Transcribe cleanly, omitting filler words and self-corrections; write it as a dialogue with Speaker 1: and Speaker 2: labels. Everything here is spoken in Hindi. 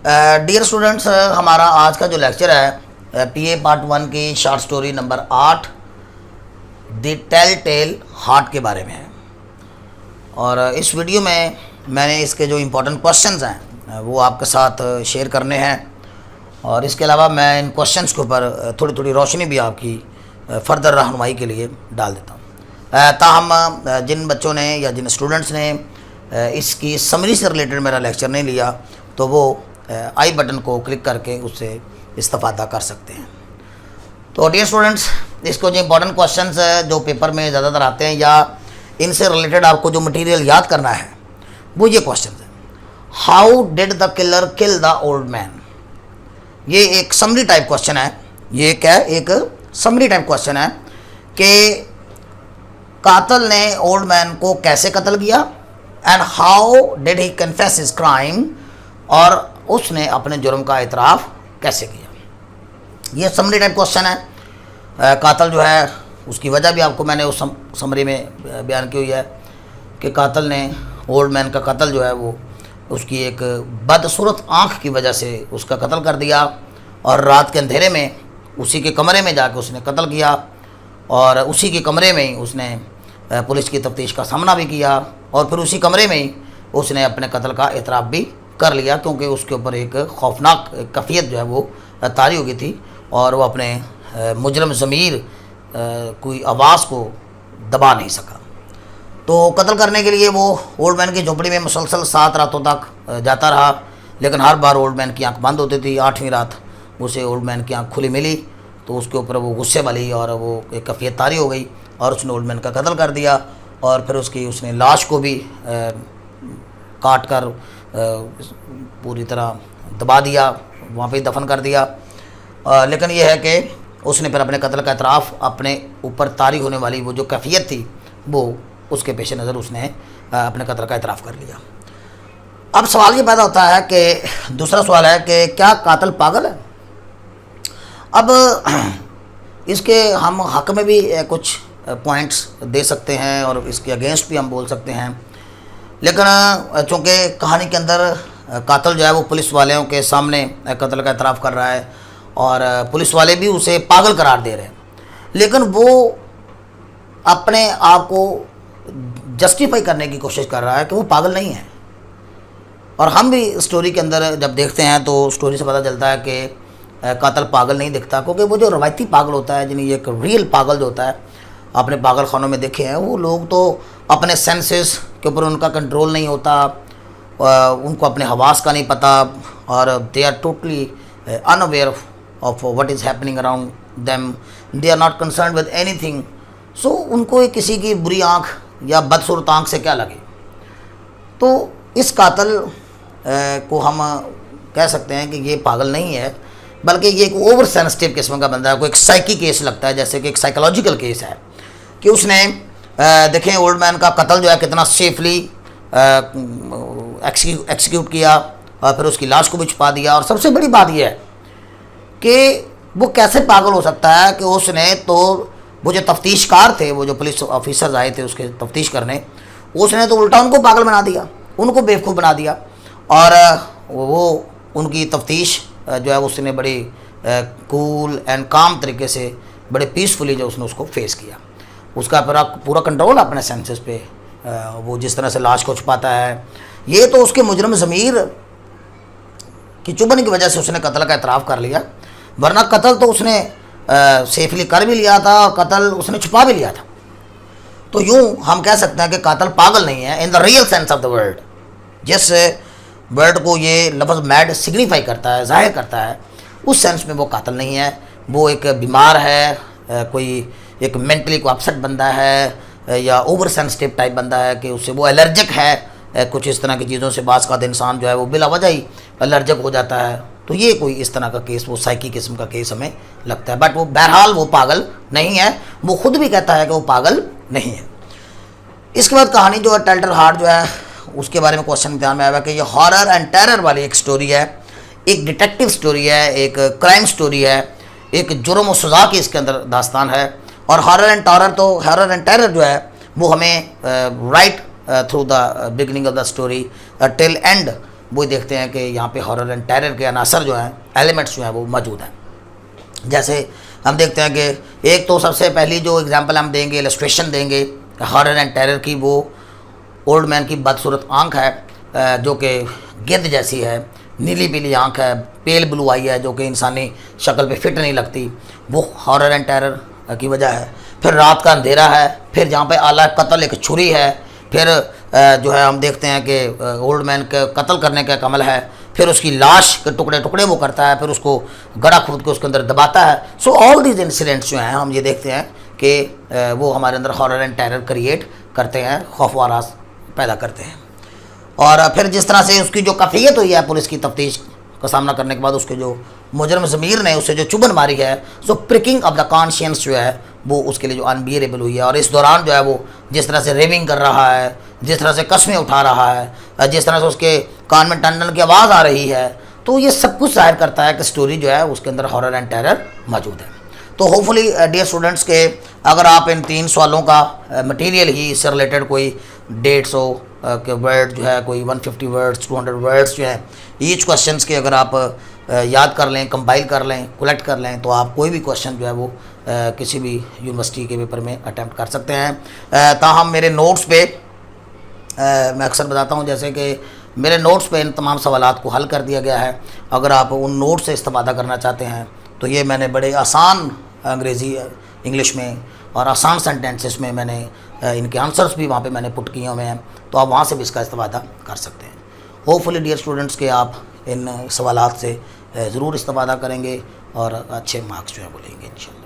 Speaker 1: डियर स्टूडेंट्स, हमारा आज का जो लेक्चर है पीए पार्ट 1 की short story number 8 the tell tale heart के बारे में है। और इस वीडियो में मैंने इसके जो इम्पोर्टेंट क्वेश्चंस हैं वो आपके साथ शेयर करने हैं, और इसके अलावा मैं इन क्वेश्चंस के ऊपर थोड़ी थोड़ी रोशनी भी आपकी फर्दर रहनुमाई के लिए डाल देता हूँ। ताहम जिन बच्चों ने या जिन स्टूडेंट्स ने इसकी समरी से रिलेटेड मेरा लेक्चर नहीं लिया तो वो आई बटन को क्लिक करके उससे इस्तेफादा कर सकते हैं। तो डियर स्टूडेंट्स, इसको जो इम्पोर्टेंट क्वेश्चंस जो पेपर में ज़्यादातर आते हैं या इनसे रिलेटेड आपको जो मटेरियल याद करना है वो ये क्वेश्चन है। How did the killer kill the old man. ये एक समरी टाइप क्वेश्चन है। ये क्या है? एक समरी टाइप क्वेश्चन है कि कातिल ने ओल्ड मैन को कैसे कत्ल किया and how did he confess his crime, और उसने अपने जुर्म का इतराफ़ कैसे किया। ये समरी टाइप क्वेश्चन है। कातिल जो है उसकी वजह भी आपको मैंने उस समरी में बयान की हुई है कि कातिल ने ओल्ड मैन का कत्ल जो है वो उसकी एक बदसूरत आँख की वजह से उसका कत्ल कर दिया, और रात के अंधेरे में उसी के कमरे में जाके उसने कत्ल किया, और उसी के कमरे में ही उसने पुलिस की तफ्तीश का सामना भी किया, और फिर उसी कमरे में ही उसने अपने कत्ल का इतराफ़ भी कर लिया, क्योंकि उसके ऊपर एक खौफनाक कैफियत जो है वो तारी हो गई थी और वो अपने मुजरम ज़मीर कोई आवाज़ को दबा नहीं सका। तो कत्ल करने के लिए वो ओल्ड मैन की झोपड़ी में मुसलसल 7 रातों तक जाता रहा, लेकिन हर बार ओल्ड मैन की आंख बंद होती थी। 8वीं रात उसे ओल्ड मैन की आंख खुली मिली तो उसके ऊपर वो गुस्से वाली और वो एक कैफियत तारी हो गई और उसने ओल्ड मैन का कत्ल कर दिया, और फिर उसने लाश को भी काट कर पूरी तरह दबा दिया, वहाँ पे दफन कर दिया। लेकिन यह है कि उसने फिर अपने कत्ल का इतराफ़ अपने ऊपर तारी होने वाली वो जो कैफियत थी वो उसके पेश नज़र उसने अपने कत्ल का इतराफ़ कर लिया। अब सवाल ये पैदा होता है कि दूसरा सवाल है कि क्या कातिल पागल है। अब इसके हम हक़ में भी कुछ पॉइंट्स दे सकते हैं और इसके अगेंस्ट भी हम बोल सकते हैं, लेकिन चूँकि कहानी के अंदर कातिल जो है वो पुलिस वालों के सामने कत्ल का इतराफ़ कर रहा है और पुलिस वाले भी उसे पागल करार दे रहे हैं, लेकिन वो अपने आप को जस्टिफाई करने की कोशिश कर रहा है कि वो पागल नहीं है। और हम भी स्टोरी के अंदर जब देखते हैं तो स्टोरी से पता चलता है कि कातिल पागल नहीं दिखता, क्योंकि वो जो रवायती पागल होता है, यानी एक रियल पागल जो होता है, आपने पागल खानों में देखे हैं, वो लोग तो अपने सेंसेस के ऊपर उनका कंट्रोल नहीं होता, उनको अपने हवास का नहीं पता, और they are totally unaware of what is happening around them, they are not concern with anything. So उनको किसी की बुरी आँख या बदसूरत आँख से क्या लगे। तो इस कातिल को हम कह सकते हैं कि ये पागल नहीं है, बल्कि ये एक ओवर सेंसिटिव किस्म का बंदा है। कोई एक साइकी केस लगता है, जैसे कि एक साइकोलॉजिकल केस है कि उसने देखें ओल्ड मैन का कत्ल जो है कितना सेफली एक्सिक्यूट किया, और फिर उसकी लाश को भी छुपा दिया। और सबसे बड़ी बात यह है कि वो कैसे पागल हो सकता है कि उसने तो वो जो तफ्तीशकार थे, वो जो पुलिस ऑफिसर्स आए थे उसके तफ्तीश करने, उसने तो उल्टा उनको पागल बना दिया, उनको बेवकूफ़ बना दिया, और वो उनकी तफ्तीश जो है उसने बड़ी कूल एंड काम तरीके से बड़े पीसफुली जो उसने उसको फेस किया। उसका पूरा कंट्रोल अपने सेंसेस पे, वो जिस तरह से लाश को छुपाता है, ये तो उसके मुजरम ज़मीर की चुभन की वजह से उसने कत्ल का इतराफ़ कर लिया, वरना कत्ल तो उसने सेफली कर भी लिया था और कत्ल उसने छुपा भी लिया था। तो यूँ हम कह सकते हैं कि कातिल पागल नहीं है in the real sense of the word. जिस वर्ड को ये लफ्ज़ मैड सिग्निफाई करता है, ज़ाहिर करता है, उस सेंस में वो कातिल नहीं है। वो एक बीमार है, कोई एक मेंटली को अपसेट बंदा है, या ओवर सेंसिटिव टाइप बंदा है कि उससे वो एलर्जिक है कुछ इस तरह की चीज़ों से। बाज़ का इंसान जो है वो बिला वजह ही एलर्जिक हो जाता है। तो ये कोई इस तरह का केस, वो साइकी किस्म का केस हमें लगता है। बट वो बहरहाल वो पागल नहीं है, वो खुद भी कहता है कि वो पागल नहीं है। इसके बाद कहानी जो है टेल टेल हार्ट जो है उसके बारे में क्वेश्चन ध्यान में आया कि ये हॉरर एंड टेरर वाली एक स्टोरी है, एक डिटेक्टिव स्टोरी है, एक क्राइम स्टोरी है, एक जुर्म और सज़ा की इसके अंदर दास्तान है। और हॉरर एंड टेरर जो है वो हमें right through the beginning of the story till and वो देखते हैं कि यहाँ पे हॉरर एंड टेरर के अनासर जो हैं, एलिमेंट्स जो हैं वो मौजूद हैं। जैसे हम देखते हैं कि एक तो सबसे पहली जो एग्जांपल हम देंगे, इलस्ट्रेशन देंगे हॉरर एंड टेरर की, वो ओल्ड मैन की बदसूरत आंख है जो कि गिद्ध जैसी है, नीली पीली आंख है, पेल ब्लू आई है जो कि इंसानी शक्ल पे फिट नहीं लगती, वो हॉरर एंड टेरर की वजह है। फिर रात का अंधेरा है, फिर जहाँ पे आला कत्ल एक छुरी है, फिर जो है हम देखते हैं कि ओल्ड मैन के कत्ल करने का एक अमल है, फिर उसकी लाश के टुकड़े टुकड़े वो करता है, फिर उसको गड़ा खोद के उसके अंदर दबाता है। सो ऑल दीज इंसिडेंट्स जो हैं हम ये देखते हैं कि वो हमारे अंदर हॉरर एंड टेरर क्रिएट करते हैं, खौफ व हरास पैदा करते हैं। और फिर जिस तरह से उसकी जो कफ़ियत हुई है पुलिस की तफ्तीश का सामना करने के बाद, उसके जो मुजरम ज़मीर ने उससे जो चुभन मारी है, सो प्रिकिंग ऑफ द कॉन्शियंस जो है वो उसके लिए जो अनबियरेबल हुई है। और इस दौरान जो है वो जिस तरह से रेविंग कर रहा है, जिस तरह से कस्में उठा रहा है, जिस तरह से उसके कान में टन की आवाज़ आ रही है, तो ये सब कुछ जाहिर करता है कि स्टोरी जो है उसके अंदर हॉरर एंड टेरर मौजूद है। तो होपफुली डियर स्टूडेंट्स के अगर आप इन 3 सवालों का मटेरियल ही इससे रिलेटेड कोई 150 के वर्ड जो है, कोई 150 वर्ड्स 200 वर्ड्स जो है, ईच क्वेश्चंस के अगर आप याद कर लें, कंपाइल कर लें, कलेक्ट कर लें, तो आप कोई भी क्वेश्चन जो है वो किसी भी यूनिवर्सिटी के पेपर में अटैम्प्ट कर सकते हैं। ताहम मेरे नोट्स पे मैं अक्सर बताता हूँ जैसे कि मेरे नोट्स पे इन तमाम सवालात को हल कर दिया गया है। अगर आप उन नोट्स से इस्तेफादा करना चाहते हैं तो ये मैंने बड़े आसान अंग्रेज़ी इंग्लिश में और आसान सेंटेंसेस में मैंने इनके आंसर्स भी वहाँ पे मैंने पुट किए हुए हैं, तो आप वहाँ से भी इसका इस्तेफादा कर सकते हैं। होपफुली डियर स्टूडेंट्स के आप इन सवालात से ज़रूर इस्तेफादा करेंगे और अच्छे मार्क्स जो है वो लेंगे इंशाल्लाह।